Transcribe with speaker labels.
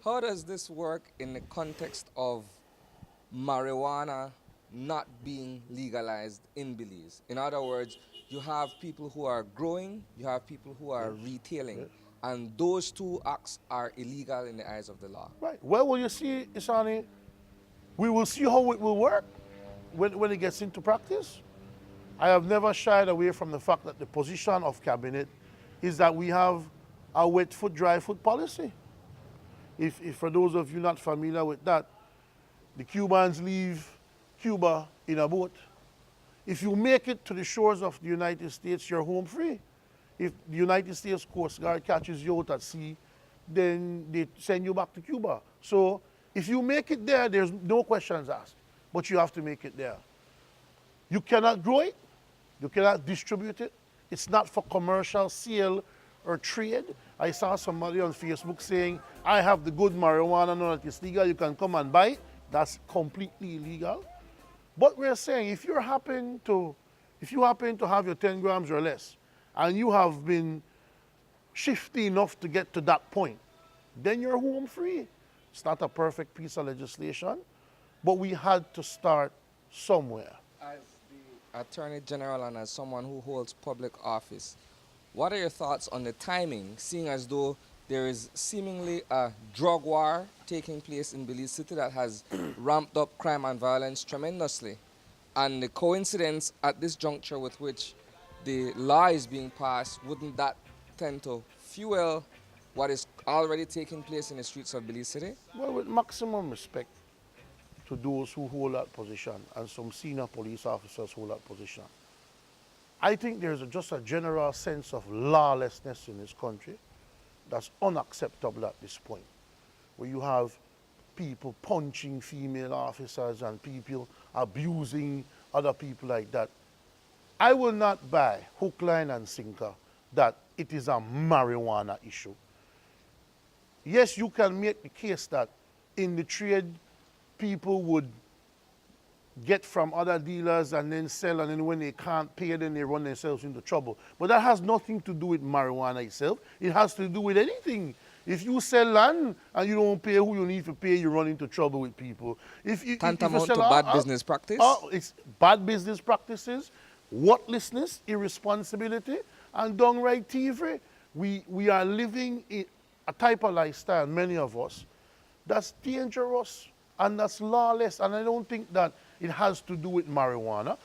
Speaker 1: How does this work in the context of marijuana not being legalized in Belize? In other words, you have people who are growing, you have people who are
Speaker 2: Yes.
Speaker 1: retailing,
Speaker 2: Yes.
Speaker 1: and those two acts are illegal in the eyes of the law.
Speaker 2: Right. Well, will you see, Isani, we will see how it will work when it gets into practice. I have never shied away from the fact that the position of cabinet is that we have a wet foot, dry foot policy. If for those of you not familiar with that, the Cubans leave Cuba in a boat. If you make it to the shores of the United States, you're home free. If the United States Coast Guard catches you out at sea, then they send you back to Cuba. So if you make it there, there's no questions asked, but you have to make it there. You cannot grow it, you cannot distribute it. It's not for commercial sale or trade. I saw somebody on Facebook saying, I have the good marijuana, know that it's legal, you can come and buy it. That's completely illegal. But we're saying if you happen to have your 10 grams or less, and you have been shifty enough to get to that point, then you're home free. It's not a perfect piece of legislation, but we had to start somewhere.
Speaker 1: As the Attorney General and as someone who holds public office, what are your thoughts on the timing, seeing as though there is seemingly a drug war taking place in Belize City that has ramped up crime and violence tremendously? And the coincidence at this juncture with which the law is being passed, wouldn't that tend to fuel what is already taking place in the streets of Belize City?
Speaker 2: Well, with maximum respect to those who hold that position and some senior police officers hold that position, I think there's just a general sense of lawlessness in this country that's unacceptable at this point, where you have people punching female officers and people abusing other people like that. I will not buy hook, line, and sinker that it is a marijuana issue. Yes, you can make the case that in the trade, people would get from other dealers and then sell, and then when they can't pay, then they run themselves into trouble. But that has nothing to do with marijuana itself. It has to do with anything. If you sell land and you don't pay who you need to pay, you run into trouble with people. If you
Speaker 1: Tantamount to
Speaker 2: sell
Speaker 1: bad business practice?
Speaker 2: it's bad business practices, worthlessness, irresponsibility, and downright thievery. We are living in a type of lifestyle, many of us, that's dangerous and that's lawless. And I don't think that it has to do with marijuana.